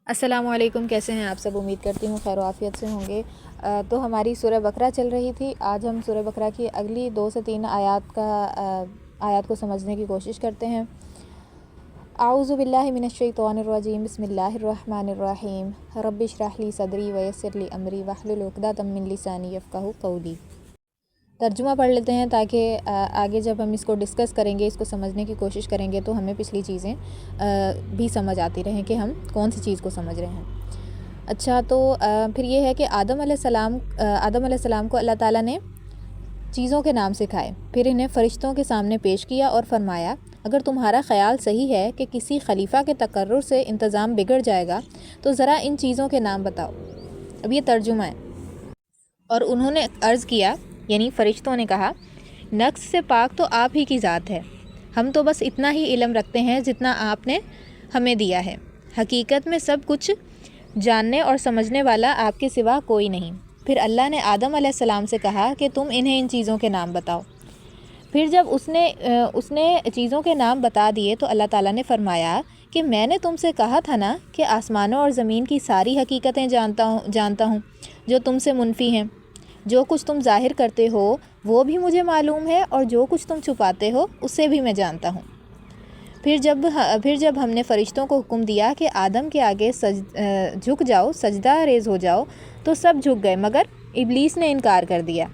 السلام علیکم، کیسے ہیں آپ سب؟ امید کرتی ہوں خیر و عافیت سے ہوں گے۔ تو ہماری سورہ بقرہ چل رہی تھی۔ آج ہم سورہ بقرہ کی اگلی 2 سے 3 آیات کو سمجھنے کی کوشش کرتے ہیں۔ اعوذ باللہ من الشیطان الرجیم، بسم اللہ الرحمن الرحیم، رب اشرح لی صدری ویسر لی امری واحلل عقدۃ من لسانی یفقہوا قولی۔ ترجمہ پڑھ لیتے ہیں تاکہ آگے جب ہم اس کو ڈسکس کریں گے، اس کو سمجھنے کی کوشش کریں گے تو ہمیں پچھلی چیزیں بھی سمجھ آتی رہیں کہ ہم کون سی چیز کو سمجھ رہے ہیں۔ اچھا، تو پھر یہ ہے کہ آدم علیہ السلام کو اللہ تعالیٰ نے چیزوں کے نام سکھائے، پھر انہیں فرشتوں کے سامنے پیش کیا اور فرمایا اگر تمہارا خیال صحیح ہے کہ کسی خلیفہ کے تقرر سے انتظام بگڑ جائے گا تو ذرا ان چیزوں کے نام بتاؤ۔ اب یہ ترجمہ ہے۔ اور انہوں نے عرض کیا، یعنی فرشتوں نے کہا، نقص سے پاک تو آپ ہی کی ذات ہے، ہم تو بس اتنا ہی علم رکھتے ہیں جتنا آپ نے ہمیں دیا ہے، حقیقت میں سب کچھ جاننے اور سمجھنے والا آپ کے سوا کوئی نہیں۔ پھر اللہ نے آدم علیہ السلام سے کہا کہ تم انہیں ان چیزوں کے نام بتاؤ۔ پھر جب اس نے چیزوں کے نام بتا دیے تو اللہ تعالیٰ نے فرمایا کہ میں نے تم سے کہا تھا نا کہ آسمانوں اور زمین کی ساری حقیقتیں جانتا ہوں جو تم سے منفی ہیں۔ جو کچھ تم ظاہر کرتے ہو وہ بھی مجھے معلوم ہے اور جو کچھ تم چھپاتے ہو اسے بھی میں جانتا ہوں۔ پھر جب ہم نے فرشتوں کو حکم دیا کہ آدم کے آگے جھک جاؤ، سجدہ ریز ہو جاؤ، تو سب جھک گئے مگر ابلیس نے انکار کر دیا۔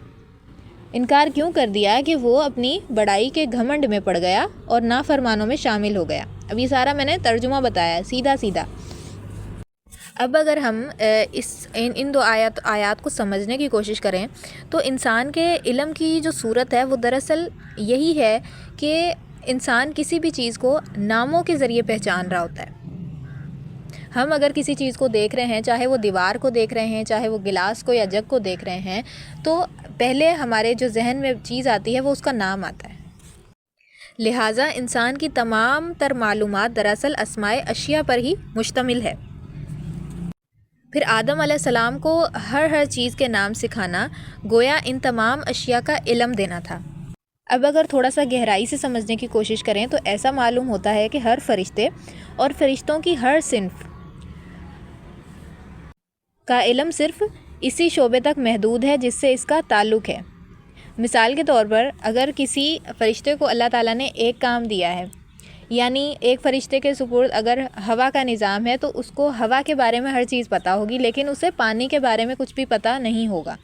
انکار کیوں کر دیا؟ کہ وہ اپنی بڑائی کے گھمنڈ میں پڑ گیا اور نافرمانوں میں شامل ہو گیا۔ اب یہ سارا میں نے ترجمہ بتایا ہے سیدھا سیدھا۔ اب اگر ہم ان 2 آیات کو سمجھنے کی کوشش کریں تو انسان کے علم کی جو صورت ہے وہ دراصل یہی ہے کہ انسان کسی بھی چیز کو ناموں کے ذریعے پہچان رہا ہوتا ہے۔ ہم اگر کسی چیز کو دیکھ رہے ہیں، چاہے وہ دیوار کو دیکھ رہے ہیں، چاہے وہ گلاس کو یا جگ کو دیکھ رہے ہیں، تو پہلے ہمارے جو ذہن میں چیز آتی ہے وہ اس کا نام آتا ہے۔ لہٰذا انسان کی تمام تر معلومات دراصل اسماء اشیاء پر ہی مشتمل ہے۔ پھر آدم علیہ السلام کو ہر چیز کے نام سکھانا گویا ان تمام اشیاء کا علم دینا تھا۔ اب اگر تھوڑا سا گہرائی سے سمجھنے کی کوشش کریں تو ایسا معلوم ہوتا ہے کہ ہر فرشتے اور فرشتوں کی ہر صنف کا علم صرف اسی شعبے تک محدود ہے جس سے اس کا تعلق ہے۔ مثال کے طور پر اگر کسی فرشتے کو اللہ تعالیٰ نے ایک کام دیا ہے، یعنی ایک فرشتے کے سپرد اگر ہوا کا نظام ہے تو اس کو ہوا کے بارے میں ہر چیز پتہ ہوگی، لیکن اسے پانی کے بارے میں کچھ بھی پتہ نہیں ہوگا،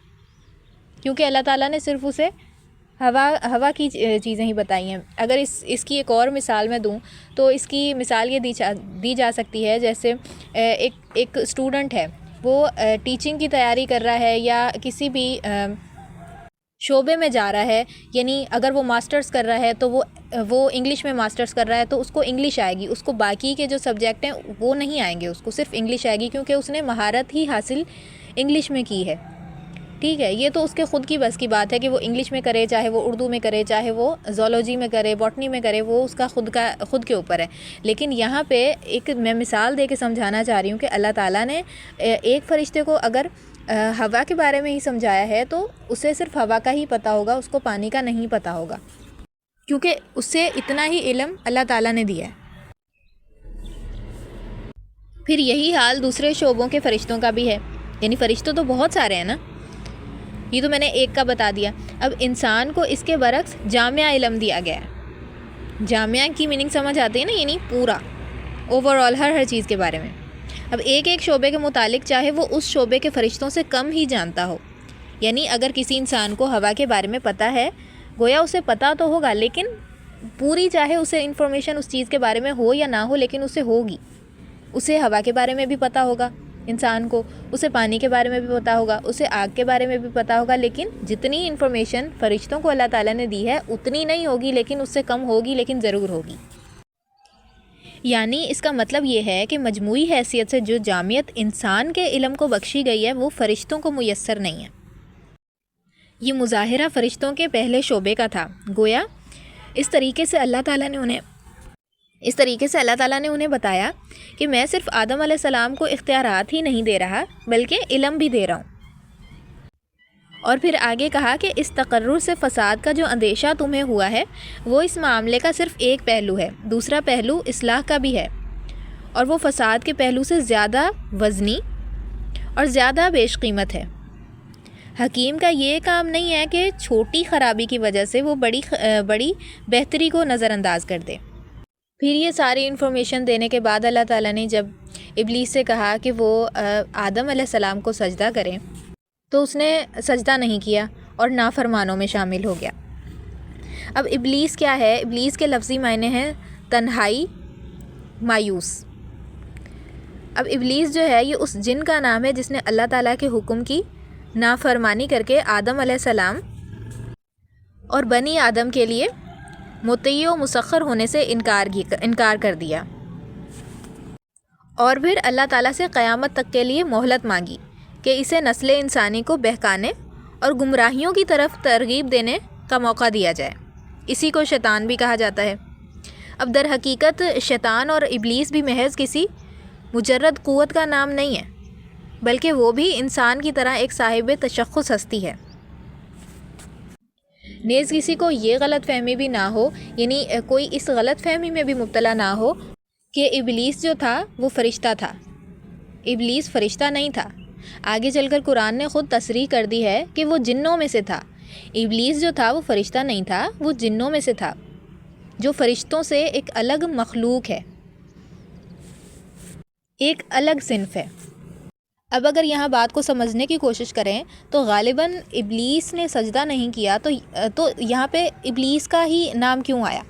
کیونکہ اللہ تعالیٰ نے صرف اسے ہوا کی چیزیں ہی بتائی ہیں۔ اگر اس کی ایک اور مثال میں دوں تو اس کی مثال یہ دی جا سکتی ہے، جیسے ایک اسٹوڈنٹ ہے، وہ ٹیچنگ کی تیاری کر رہا ہے یا کسی بھی شعبے میں جا رہا ہے، یعنی اگر وہ ماسٹرز کر رہا ہے تو وہ انگلش میں ماسٹرز کر رہا ہے تو اس کو انگلش آئے گی، اس کو باقی کے جو سبجیکٹ ہیں وہ نہیں آئیں گے، اس کو صرف انگلش آئے گی کیونکہ اس نے مہارت ہی حاصل انگلش میں کی ہے۔ ٹھیک ہے، یہ تو اس کے خود کی بس کی بات ہے کہ وہ انگلش میں کرے، چاہے وہ اردو میں کرے، چاہے وہ زولوجی میں کرے، باٹنی میں کرے، وہ اس کا خود کے اوپر ہے۔ لیکن یہاں پہ میں مثال دے کے سمجھانا چاہ رہی ہوں کہ اللہ تعالیٰ نے ایک فرشتے کو اگر ہوا کے بارے میں ہی سمجھایا ہے تو اسے صرف ہوا کا ہی پتہ ہوگا، اس کو پانی کا نہیں پتہ ہوگا، کیونکہ اس سے اتنا ہی علم اللہ تعالیٰ نے دیا ہے۔ پھر یہی حال دوسرے شعبوں کے فرشتوں کا بھی ہے، یعنی فرشتوں تو بہت سارے ہیں نا، یہ تو میں نے ایک کا بتا دیا۔ اب انسان کو اس کے برعکس جامعہ علم دیا گیا ہے۔ جامعہ کی میننگ سمجھ آتی ہے نا، یعنی پورا اوور آل ہر چیز کے بارے میں۔ اب ایک شعبے کے متعلق چاہے وہ اس شعبے کے فرشتوں سے کم ہی جانتا ہو، یعنی اگر کسی انسان کو ہوا کے بارے میں پتہ ہے، گویا اسے پتہ تو ہوگا لیکن پوری چاہے اسے انفارمیشن اس چیز کے بارے میں ہو یا نہ ہو لیکن اسے ہوگی۔ اسے ہوا کے بارے میں بھی پتہ ہوگا انسان کو، اسے پانی کے بارے میں بھی پتہ ہوگا، اسے آگ کے بارے میں بھی پتہ ہوگا، لیکن جتنی انفارمیشن فرشتوں کو اللہ تعالیٰ نے دی ہے اتنی نہیں ہوگی، لیکن اس سے کم ہوگی، لیکن ضرور ہوگی۔ یعنی اس کا مطلب یہ ہے کہ مجموعی حیثیت سے جو جامعیت انسان کے علم کو بخشی گئی ہے وہ فرشتوں کو میسر نہیں ہے۔ یہ مظاہرہ فرشتوں کے پہلے شعبے کا تھا، گویا اس طریقے سے اللہ تعالیٰ نے انہیں بتایا کہ میں صرف آدم علیہ السلام کو اختیارات ہی نہیں دے رہا بلکہ علم بھی دے رہا ہوں۔ اور پھر آگے کہا کہ اس تقرر سے فساد کا جو اندیشہ تمہیں ہوا ہے وہ اس معاملے کا صرف ایک پہلو ہے، دوسرا پہلو اصلاح کا بھی ہے، اور وہ فساد کے پہلو سے زیادہ وزنی اور زیادہ بیش قیمت ہے۔ حکیم کا یہ کام نہیں ہے کہ چھوٹی خرابی کی وجہ سے وہ بڑی بہتری کو نظر انداز کر دے۔ پھر یہ ساری انفارمیشن دینے کے بعد اللہ تعالیٰ نے جب ابلیس سے کہا کہ وہ آدم علیہ السلام کو سجدہ کریں تو اس نے سجدہ نہیں کیا اور نافرمانوں میں شامل ہو گیا۔ اب ابلیس کیا ہے؟ ابلیس کے لفظی معنی ہیں تنہائی، مایوس۔ اب ابلیس جو ہے یہ اس جن کا نام ہے جس نے اللہ تعالیٰ کے حکم کی نافرمانی کر کے آدم علیہ السلام اور بنی آدم کے لیے مطیع و مسخر ہونے سے انکار کر دیا، اور پھر اللہ تعالیٰ سے قیامت تک کے لیے مہلت مانگی کہ اسے نسل انسانی کو بہکانے اور گمراہیوں کی طرف ترغیب دینے کا موقع دیا جائے۔ اسی کو شیطان بھی کہا جاتا ہے۔ اب در حقیقت شیطان اور ابلیس بھی محض کسی مجرد قوت کا نام نہیں ہے، بلکہ وہ بھی انسان کی طرح ایک صاحب تشخص ہستی ہے۔ نیز کسی کو یہ غلط فہمی بھی نہ ہو، یعنی کوئی اس غلط فہمی میں بھی مبتلا نہ ہو کہ ابلیس جو تھا وہ فرشتہ تھا۔ ابلیس فرشتہ نہیں تھا۔ آگے چل کر قرآن نے خود تصریح کر دی ہے کہ وہ جنوں میں سے تھا۔ ابلیس جو تھا وہ فرشتہ نہیں تھا، وہ جنوں میں سے تھا، جو فرشتوں سے ایک الگ مخلوق ہے، ایک الگ صنف ہے۔ اب اگر یہاں بات کو سمجھنے کی کوشش کریں تو غالباً ابلیس نے سجدہ نہیں کیا تو یہاں پہ ابلیس کا ہی نام کیوں آیا؟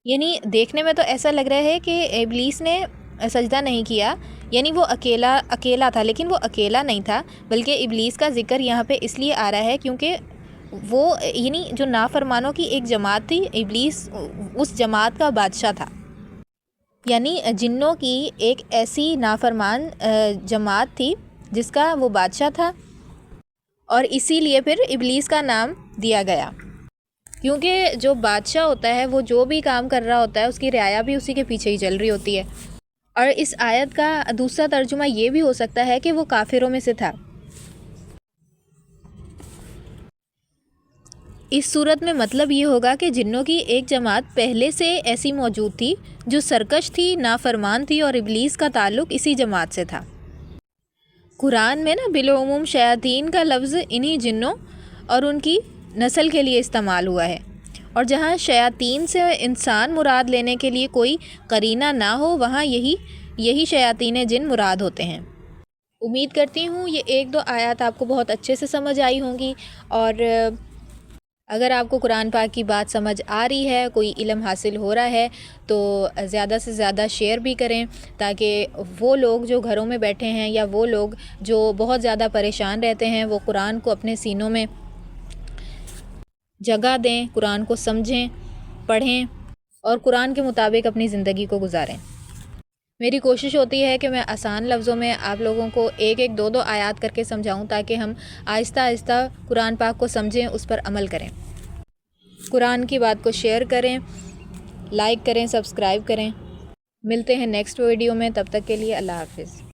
یعنی دیکھنے میں تو ایسا لگ رہا ہے کہ ابلیس نے سجدہ نہیں کیا، یعنی وہ اکیلا تھا، لیکن وہ اکیلا نہیں تھا، بلکہ ابلیس کا ذکر یہاں پہ اس لیے آ رہا ہے کیونکہ وہ یعنی جو نافرمانوں کی ایک جماعت تھی، ابلیس اس جماعت کا بادشاہ تھا۔ یعنی جنوں کی ایک ایسی نافرمان جماعت تھی جس کا وہ بادشاہ تھا، اور اسی لیے پھر ابلیس کا نام دیا گیا، کیونکہ جو بادشاہ ہوتا ہے وہ جو بھی کام کر رہا ہوتا ہے اس کی رعایا بھی اسی کے پیچھے ہی چل رہی ہوتی ہے۔ اور اس آیت کا دوسرا ترجمہ یہ بھی ہو سکتا ہے کہ وہ کافروں میں سے تھا۔ اس صورت میں مطلب یہ ہوگا کہ جنوں کی ایک جماعت پہلے سے ایسی موجود تھی جو سرکش تھی، نافرمان تھی، اور ابلیس کا تعلق اسی جماعت سے تھا۔ قرآن میں بالعموم شیاطین کا لفظ انہی جنوں اور ان کی نسل کے لیے استعمال ہوا ہے، اور جہاں شیاطین سے انسان مراد لینے کے لیے کوئی قرینہ نہ ہو وہاں یہی شیاطین جن مراد ہوتے ہیں۔ امید کرتی ہوں یہ ایک دو آیات آپ کو بہت اچھے سے سمجھ آئی ہوں گی، اور اگر آپ کو قرآن پاک کی بات سمجھ آ رہی ہے، کوئی علم حاصل ہو رہا ہے، تو زیادہ سے زیادہ شیئر بھی کریں تاکہ وہ لوگ جو گھروں میں بیٹھے ہیں یا وہ لوگ جو بہت زیادہ پریشان رہتے ہیں وہ قرآن کو اپنے سینوں میں جگہ دیں، قرآن کو سمجھیں، پڑھیں اور قرآن کے مطابق اپنی زندگی کو گزاریں۔ میری کوشش ہوتی ہے کہ میں آسان لفظوں میں آپ لوگوں کو ایک دو آیات کر کے سمجھاؤں تاکہ ہم آہستہ آہستہ قرآن پاک کو سمجھیں، اس پر عمل کریں۔ قرآن کی بات کو شیئر کریں، لائک کریں، سبسکرائب کریں۔ ملتے ہیں نیکسٹ ویڈیو میں، تب تک کے لیے اللہ حافظ۔